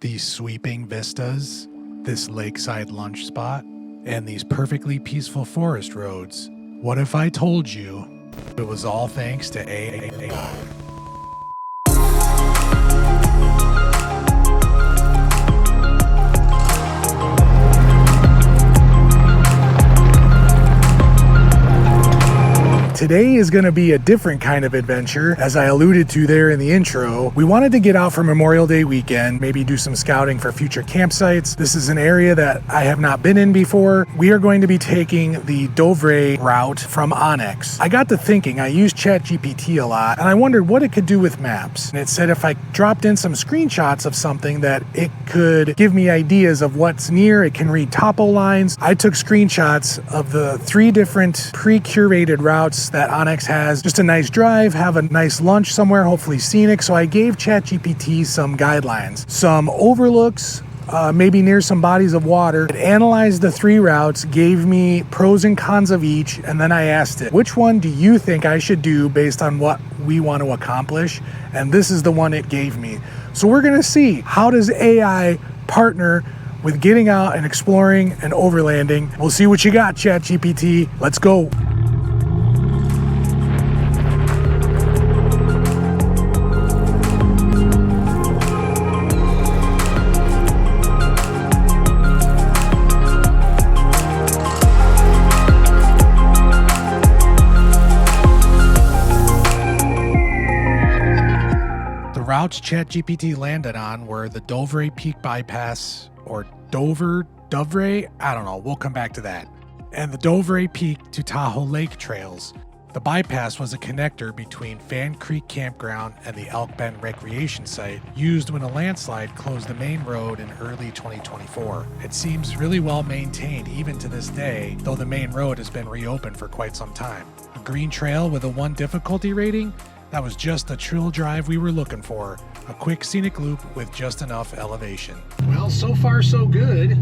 these sweeping vistas, this lakeside lunch spot, and these perfectly peaceful forest roads. What if I told you it was all thanks to AI? Today is going to be a different kind of adventure. As I alluded to there in the intro, we wanted to get out for Memorial Day weekend, maybe do some scouting for future campsites. This is an area that I have not been in before. We are going to be taking the Dovre route from Onyx. I got to thinking, I use ChatGPT a lot, and I wondered what it could do with maps. And it said if I dropped in some screenshots of something that it could give me ideas of what's near. It can read topo lines. I took screenshots of the 3 different pre-curated routes that Onyx has. Just a nice drive, have a nice lunch somewhere, hopefully scenic. So I gave ChatGPT some guidelines, some overlooks, maybe near some bodies of water. It analyzed the 3 routes, gave me pros and cons of each, and then I asked it, which one do you think I should do based on what we want to accomplish? And this is the one it gave me. So we're gonna see, how does AI partner with getting out and exploring and overlanding? We'll see what you got, ChatGPT. Let's go. Routes ChatGPT landed on were the Dovre Peak Bypass, or Dovre, I don't know, we'll come back to that, and the Dovre Peak to Tahoe Lake trails. The bypass was a connector between Fan Creek Campground and the Elk Bend Recreation Site, used when a landslide closed the main road in early 2024. It seems really well maintained even to this day, though the main road has been reopened for quite some time. A green trail with a 1 difficulty rating? That was just the trill drive we were looking for. A quick scenic loop with just enough elevation. Well, so far so good.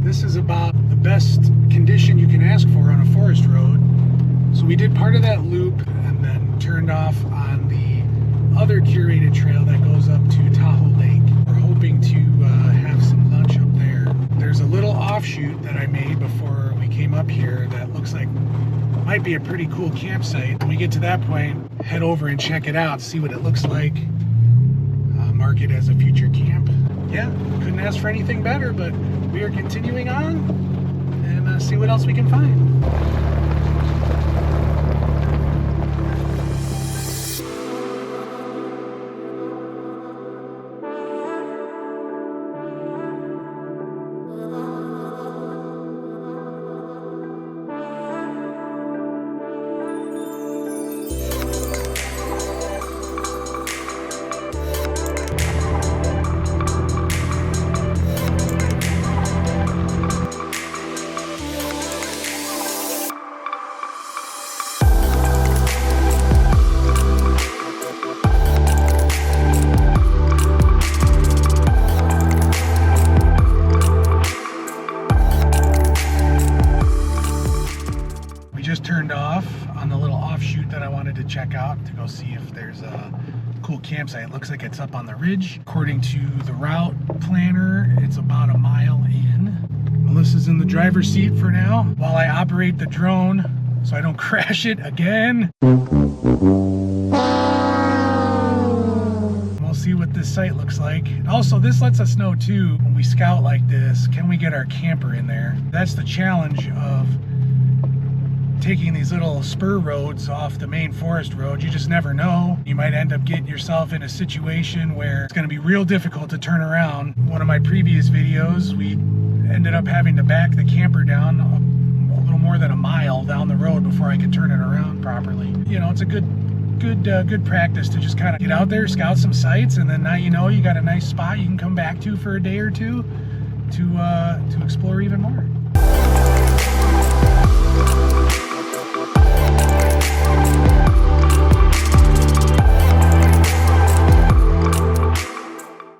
This is about the best condition you can ask for on a forest road. So we did part of that loop and then turned off on the other curated trail that goes up to Tahoe Lake. We're hoping to have some lunch up there. There's a little offshoot that I made before we came up here that looks like might be a pretty cool campsite. When we get to that point, head over and check it out, see what it looks like. Mark it as a future camp. Yeah, couldn't ask for anything better, but we are continuing on and see what else we can find. Check out to go see if there's a cool campsite. It looks like it's up on the ridge. According to the route planner, it's about a mile in. Melissa's in the driver's seat for now while I operate the drone so I don't crash it again. We'll see what this site looks like. Also, this lets us know too, when we scout like this, can we get our camper in there? That's the challenge of taking these little spur roads off the main forest road. You just never know. You might end up getting yourself in a situation where it's going to be real difficult to turn around. One of my previous videos, we ended up having to back the camper down a little more than a mile down the road before I could turn it around properly. You know, it's a good practice to just kind of get out there, scout some sites, and then now you know you got a nice spot you can come back to for a day or two to explore even more.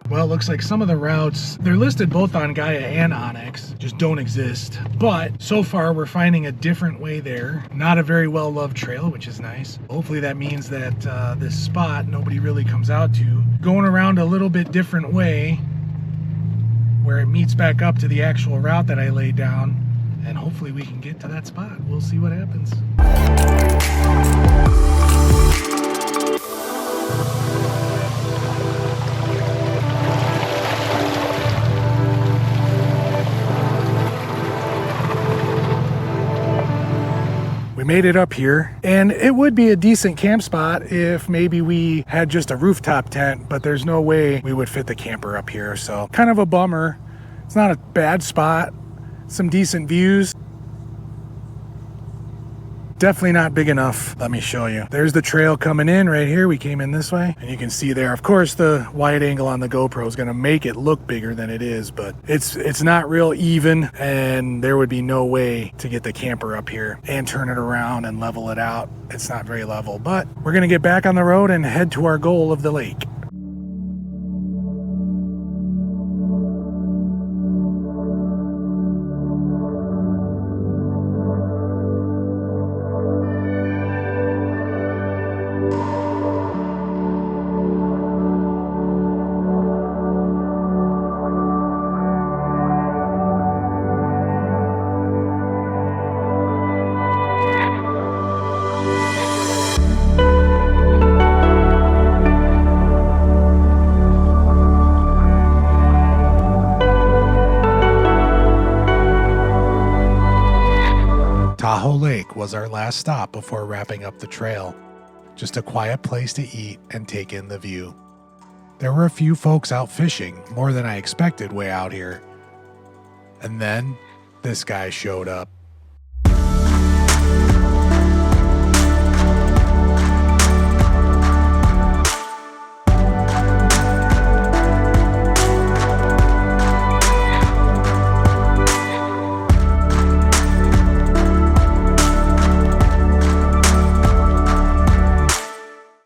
Well, it looks like some of the routes, they're listed both on Gaia and Onyx, just don't exist. But so far we're finding a different way there. Not a very well-loved trail, which is nice. Hopefully that means that this spot nobody really comes out to. Going around a little bit different way it meets back up to the actual route that I laid down. And hopefully we can get to that spot. We'll see what happens. We made it up here, and it would be a decent camp spot if maybe we had just a rooftop tent, but there's no way we would fit the camper up here, so kind of a bummer. It's not a bad spot, some decent views. Definitely not big enough. Let me show you. There's the trail coming in right here. We came in this way, and you can see there. Of course, the wide angle on the GoPro is going to make it look bigger than it is, but it's not real even, and there would be no way to get the camper up here and turn it around and level it out. It's not very level, but we're going to get back on the road and head to our goal of the lake. Tahoe Lake was our last stop before wrapping up the trail. Just a quiet place to eat and take in the view. There were a few folks out fishing, more than I expected way out here. And then this guy showed up.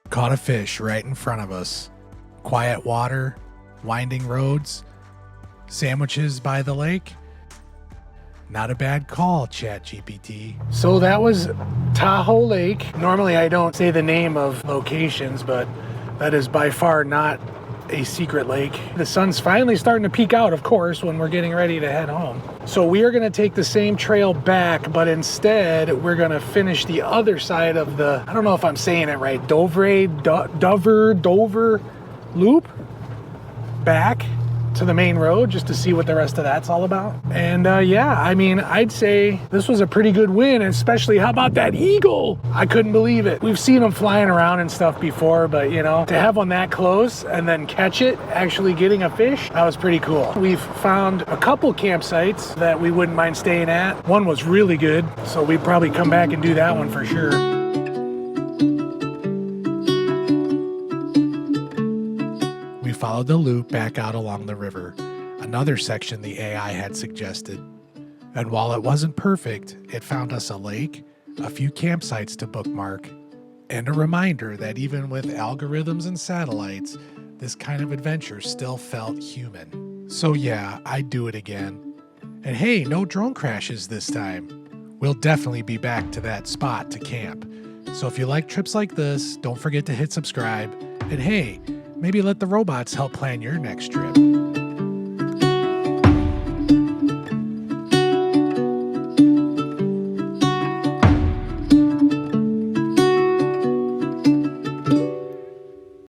Caught a fish right in front of us. Quiet water, winding roads, sandwiches by the lake. Not a bad call, ChatGPT. So that was Tahoe Lake. Normally I don't say the name of locations, but that is by far not a secret lake. The sun's finally starting to peek out, of course, when we're getting ready to head home. So we are going to take the same trail back, but instead we're going to finish the other side of the, I don't know if I'm saying it right, Dovre loop back to the main road just to see what the rest of that's all about. And yeah, I mean, I'd say this was a pretty good win, especially how about that eagle? I couldn't believe it. We've seen them flying around and stuff before, but you know, to have one that close and then catch it, actually getting a fish, that was pretty cool. We've found a couple campsites that we wouldn't mind staying at. One was really good, so we'd probably come back and do that one for sure. Followed the loop back out along the river, another section the AI had suggested. And while it wasn't perfect, it found us a lake, a few campsites to bookmark, and a reminder that even with algorithms and satellites, this kind of adventure still felt human. So yeah, I'd do it again. And hey, no drone crashes this time. We'll definitely be back to that spot to camp. So if you like trips like this, don't forget to hit subscribe. And hey, maybe let the robots help plan your next trip.